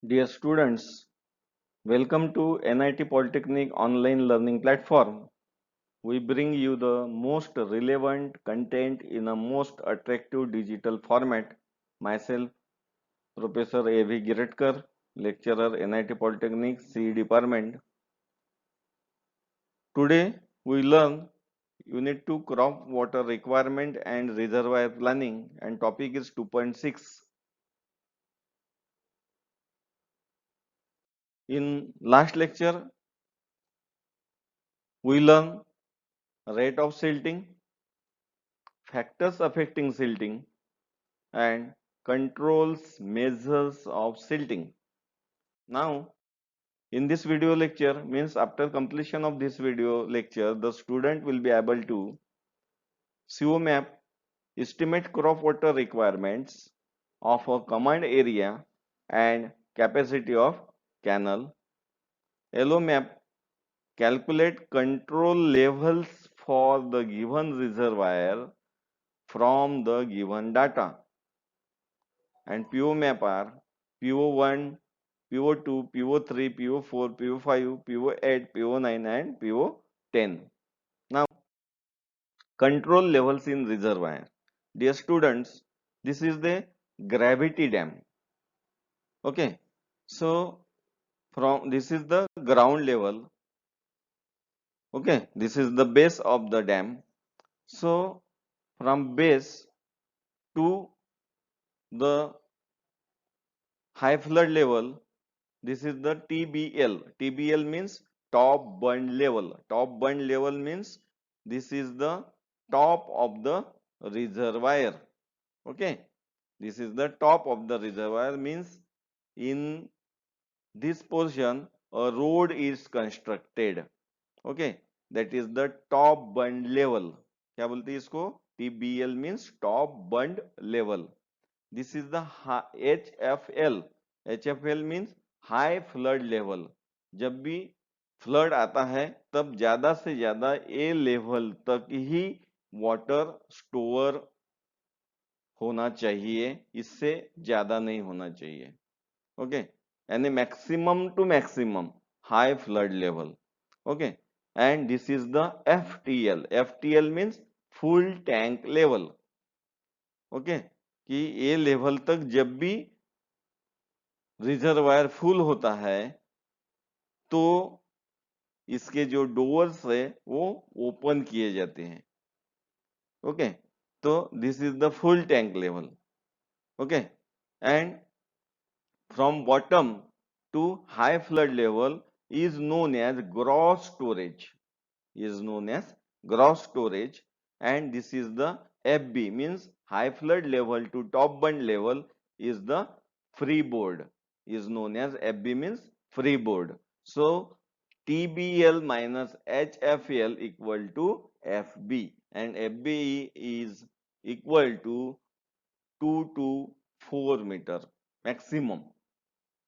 Dear students, welcome to NIT Polytechnic online learning platform. We bring you the most relevant content in a most attractive digital format. Myself, Professor A.V. Giretkar, lecturer NIT Polytechnic CE Department. Today we learn Unit 2 crop water requirement and reservoir planning and topic is 2.6. In last lecture we learn rate of silting, factors affecting silting and controls measures of silting. Now in this video lecture means after completion of this video lecture the student will be able to CO map, estimate crop water requirements of a command area and capacity of canal, LO map, calculate control levels for the given reservoir from the given data, and PO map are PO1, PO2, PO3, PO4, PO5, PO8, PO9 and PO10. Now control levels in reservoir. Dear students, this is the gravity dam. Okay, so from this is the ground level. Okay, this is the base of the dam. So from base to the high flood level, this is the TBL. TBL means top bund level. Top bund level means this is the top of the reservoir. Okay, this is the top of the reservoir means in this portion a road is constructed. Okay, that is the top bund level. क्या बोलते हैं इसको? TBL means top bund level. This is the HFL. HFL means high flood level. जब भी flood आता है तब ज्यादा से ज्यादा ए लेवल तक ही वाटर स्टोर होना चाहिए, इससे ज्यादा नहीं होना चाहिए. ओके, यानी maximum to maximum high flood level. Okay, and this is the FTL. FTL means full tank level. Okay, कि ये लेवल तक जब भी रिजर्वायर फुल होता है तो इसके जो डोर्स है वो ओपन किए जाते हैं. ओके, तो this is the full tank level. Okay, and from bottom to high flood level is known as gross storage, and this is the FB means high flood level to top bund level is the freeboard, is known as FB means freeboard. So TBL minus HFL equal to FB, and FB is equal to 2 to 4 meter maximum,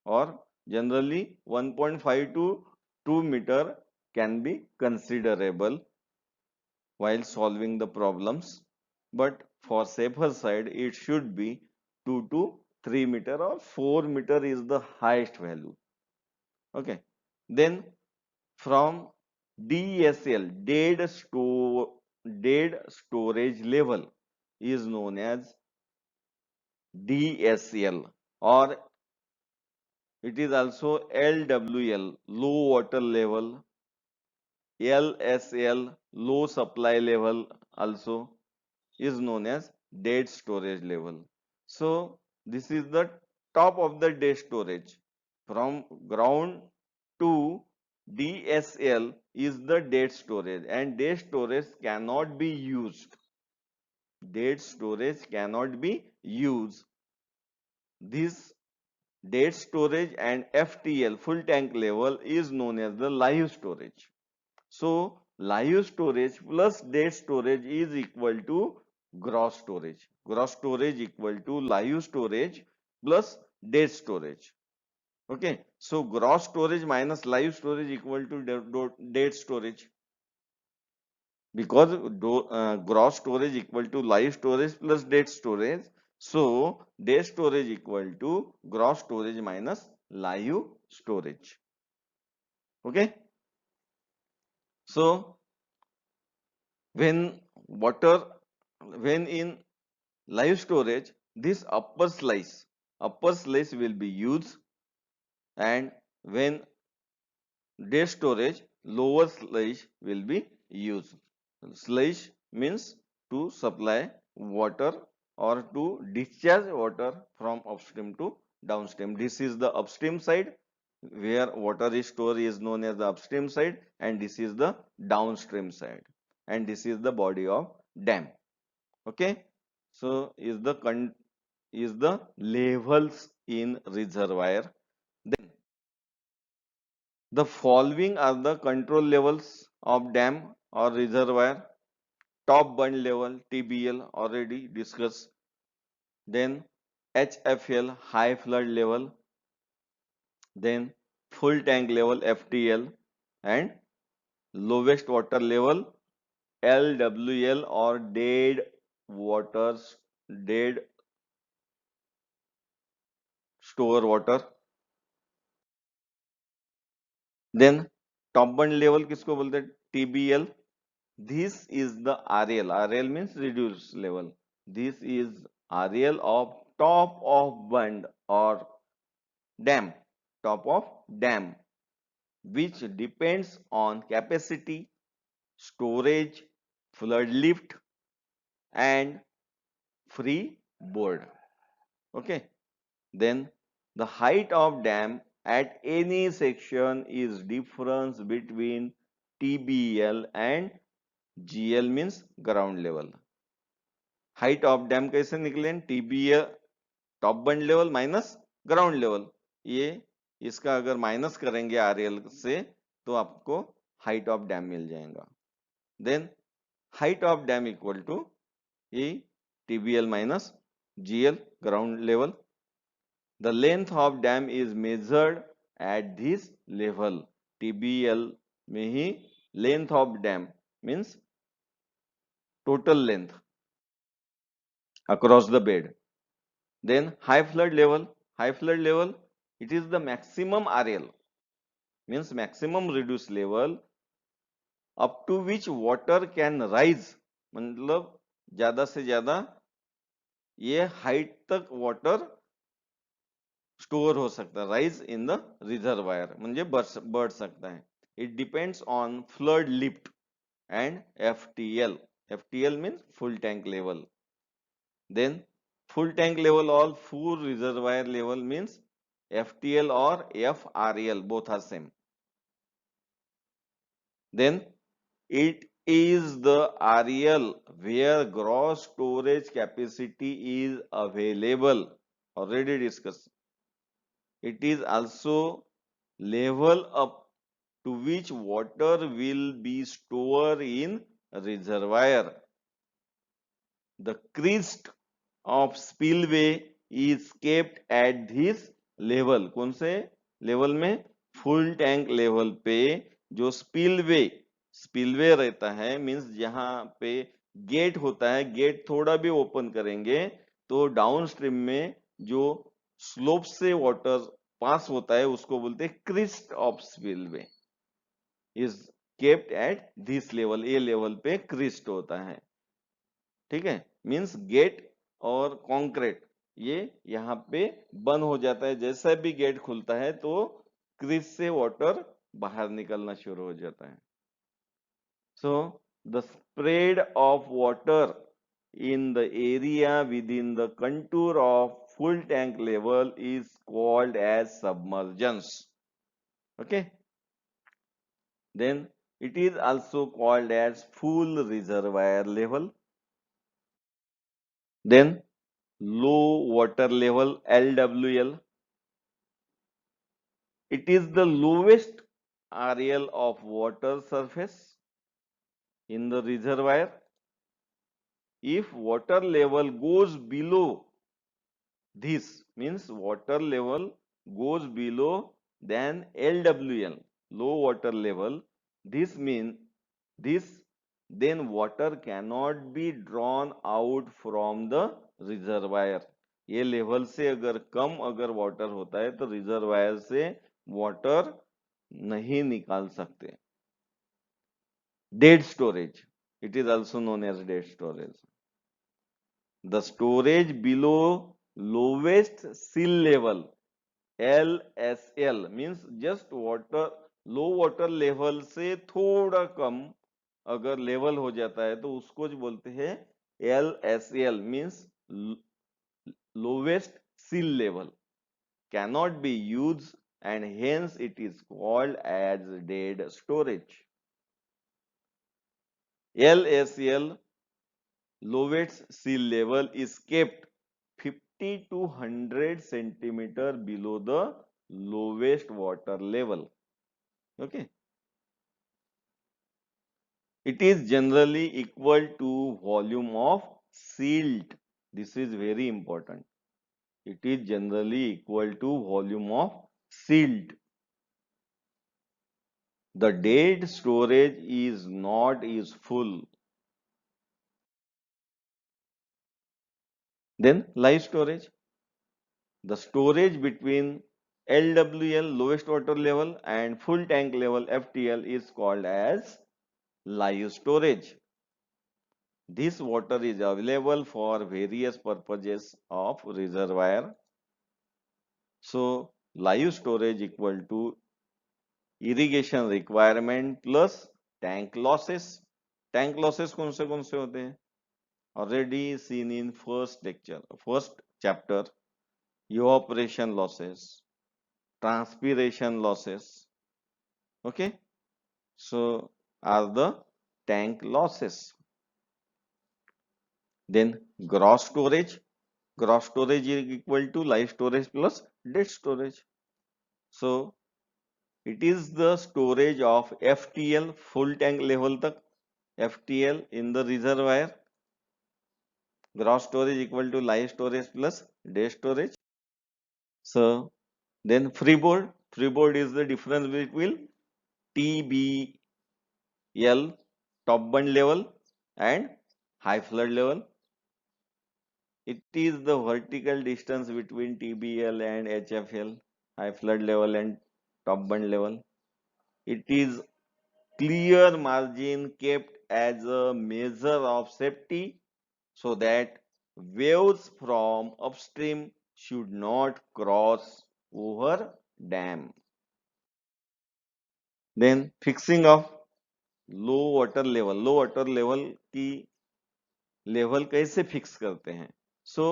or generally 1.5 to 2 meter can be considerable while solving the problems, but for safer side it should be 2 to 3 meter or 4 meter is the highest value. Okay, then from DSL, dead storage level, is known as DSL, or it is also LWL, low water level, LSL, low supply level, also is known as dead storage level. So this is the top of the dead storage. From ground to DSL is the dead storage, and dead storage cannot be used. Dead storage cannot be used. This dead storage and FTL, full tank level, is known as the live storage. So live storage plus dead storage is equal to gross storage. Gross storage equal to live storage plus dead storage. Okay, so gross storage minus live storage equal to dead storage, because gross storage equal to live storage plus dead storage. So dead storage equal to gross storage minus live storage. Okay, so when water, when in live storage, this upper slice will be used, and when day storage, lower slice will be used. Slice means to supply water or to discharge water from upstream to downstream. This is the upstream side where water is stored is known as the upstream side, and this is the downstream side, and this is the body of dam. Okay, so is the levels in reservoir. Then the following are the control levels of dam or reservoir. Top bund level TBL already discussed. Then HFL high flood level. Then full tank level FTL, and lowest water level LWL or dead store water. Then top bund level किसको बोलते हैं? TBL. This is the RL. RL means reduced level. This is RL of top of bund or dam. Top of dam, which depends on capacity, storage, flood lift, and free board. Okay. Then the height of dam at any section is difference between TBL and GL means ground level. Height of dam कैसे निकले? टीबीएल top बंड level minus ground level, ये इसका अगर minus करेंगे RL से तो आपको height of dam मिल जाएगा. Then height of dam equal to A TBL minus GL ground level. The length of dam is measured at this level. TBL में ही length of dam means total length across the bed. Then high flood level. High flood level, it is the maximum RL, means maximum reduced level up to which water can rise. मतलब ज्यादा से ज्यादा ये height तक water store हो सकता है, rise in the reservoir म्हणजे बढ़ सकता है. It depends on flood lift and FTL. FTL means full tank level. Then full tank level or full reservoir level means FTL or FRL, both are same. Then it is the RL where gross storage capacity is available, already discussed. It is also level up to which water will be stored in reservoir. The crest of spillway is kept at this level. कौन से level में? Full tank level पे जो spillway रहता है, means जहां पे gate होता है, गेट थोड़ा भी ओपन करेंगे तो डाउन स्ट्रीम में जो स्लोप से वाटर पास होता है उसको बोलते हैं crest of spillway. Is kept at this level. ये लेवल पे क्रिस्ट होता है. ठीक है, मींस गेट और कॉन्क्रीट ये यहाँ पे बंद हो जाता है. जैसा भी गेट खुलता है तो क्रीज से वाटर बाहर निकलना शुरू हो जाता है. So the spread of water in the area within the contour of full tank level is called as submergence. Okay, then it is also called as full reservoir level. Then low water level LWL, it is the lowest RL of water surface in the reservoir. If water level goes below this, means water level goes below than LWL, low water level, this means this then water cannot be drawn out from the reservoir. ये level से अगर कम अगर water होता है तो reservoir से water नहीं निकाल सकते। Dead storage, it is also known as dead storage. The storage below lowest sill level, LSL means just water, low water level से थोड़ा कम अगर लेवल हो जाता है तो उसको जो बोलते हैं LSL means lowest sill level, cannot be used and hence it is called as dead storage. LSL, lowest sea level, is kept 50 to 100 centimeter below the lowest water level. Okay. It is generally equal to volume of silt. This is very important. It is generally equal to volume of silt. The dead storage is not useful. Then live storage. The storage between LWL, lowest water level, and full tank level FTL is called as live storage. This water is available for various purposes of reservoir. So live storage equal to irrigation requirement plus tank losses. Tank losses कौन से होते हैं? Already seen in first lecture, first chapter. Evaporation losses, transpiration losses. Okay, so are the tank losses. Then gross storage. Gross storage is equal to live storage plus dead storage. So it is the storage of FTL full tank level tak, FTL in the reservoir. Gross storage equal to live storage plus dead storage. So then freeboard. Freeboard is the difference between TBL, top bund level, and high flood level. It is the vertical distance between TBL and HFL, high flood level and top bund level. It is clear margin kept as a measure of safety so that waves from upstream should not cross over dam. Then fixing of low water level की level कैसे fix करते हैं? So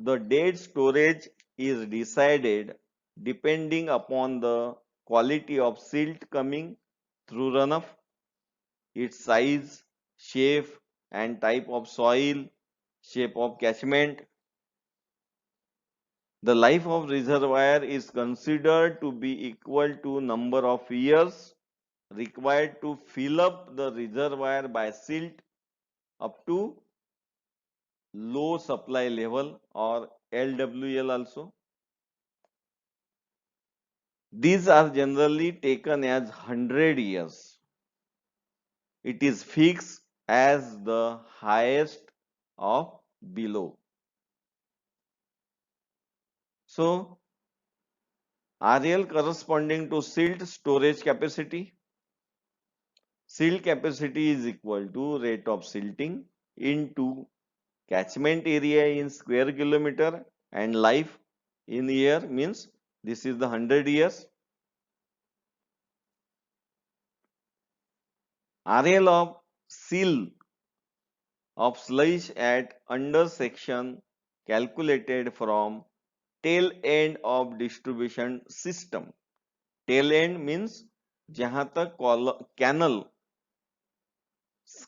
the dead storage is decided depending upon the quality of silt coming through run of, its size, shape and type of soil, shape of catchment. The life of reservoir is considered to be equal to number of years required to fill up the reservoir by silt up to low supply level or LWL also. These are generally taken as 100 years. It is fixed as the highest of below. So RL corresponding to silt storage capacity. Silt capacity is equal to rate of silting into catchment area in square kilometer and life in year, means this is the 100 years. RL of seal of sludge at under section calculated from tail end of distribution system. Tail end means जहां तक canal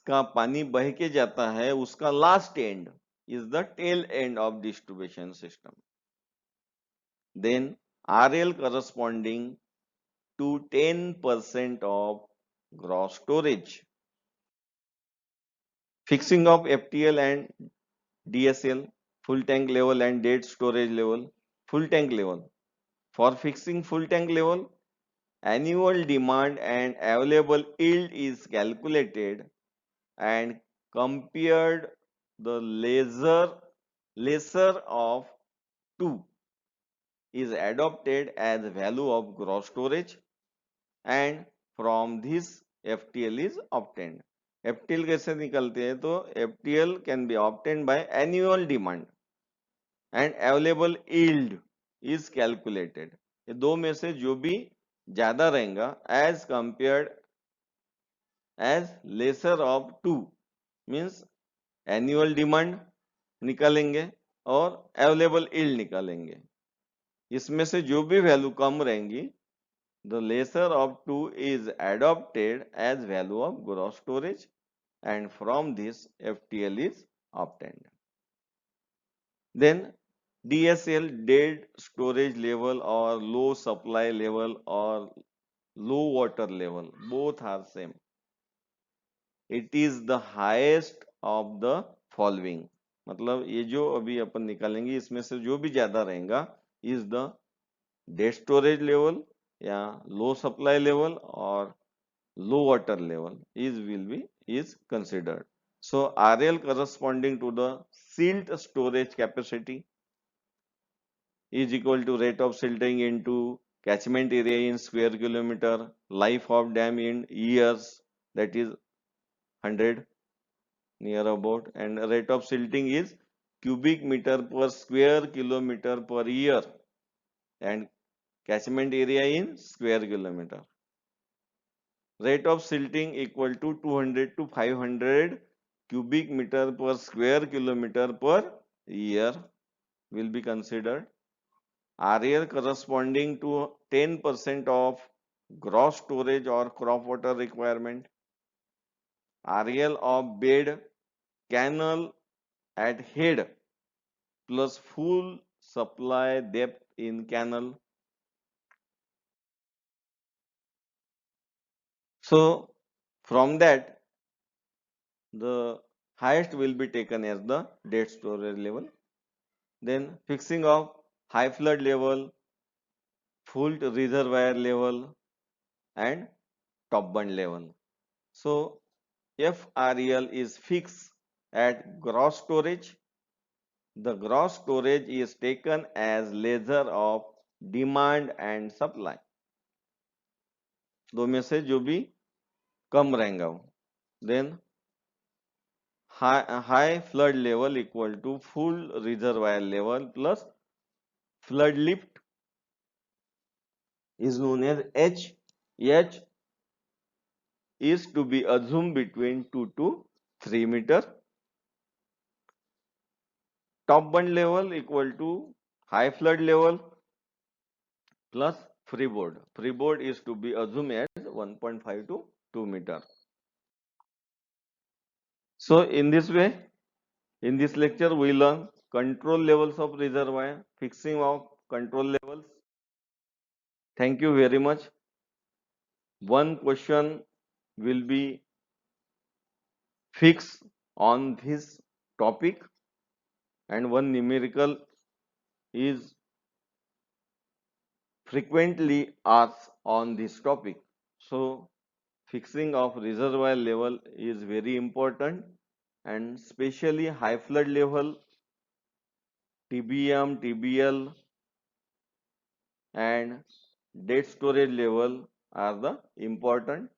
का पानी बह के जाता है उसका last and is the tail end of distribution system. Then RL corresponding to 10% of gross storage. Fixing of FTL and DSL, full tank level and dead storage level. Full tank level. For fixing full tank level, annual demand and available yield is calculated and compared the lesser of 2 is adopted as value of gross storage and from this FTL is obtained. FTL कैसे निकलते हैं? तो FTL can be obtained by annual demand and available yield is calculated. ये दो में से जो भी ज्यादा रहेगा as compared as lesser of 2 means annual demand निकालेंगे और अवेलेबल yield निकालेंगे. इसमें से जो भी वैल्यू कम रहेंगी the lesser of 2 is adopted as value of gross storage and from this FTL is obtained. Then DSL, dead storage level or low supply level or low water level, both are same. It is the highest of the following. मतलब ये जो अभी अपन निकालेंगे इसमें से जो भी ज्यादा रहेगा is the dead storage level या low supply level or low water level is considered. So RL corresponding to the silt storage capacity is equal to rate of silting into catchment area in square kilometer, life of dam in years, that is 100 near about, and rate of silting is cubic meter per square kilometer per year and catchment area in square kilometer. Rate of silting equal to 200 to 500 cubic meter per square kilometer per year will be considered. RL corresponding to 10% of gross storage or crop water requirement. RL of bed canal at head plus full supply depth in canal. So from that the highest will be taken as the dead storage level. Then fixing of high flood level, full reservoir level and top bund level. So FREL is fixed at gross storage. The gross storage is taken as lesser of demand and supply. दो में से जो भी कम रहेगा वो. Then high flood level equal to full reservoir level plus flood lift is known as H. H is to be assumed between 2 to 3 meter. Top bund level equal to high flood level plus freeboard. Freeboard is to be assumed as 1.5 to 2 meter. So in this way, in this lecture we learn control levels of reservoir, fixing of control levels. Thank you very much. One question will be fixed on this topic and one numerical is frequently asked on this topic. So fixing of reservoir level is very important and especially high flood level, TBM, TBL and dead storage level are the important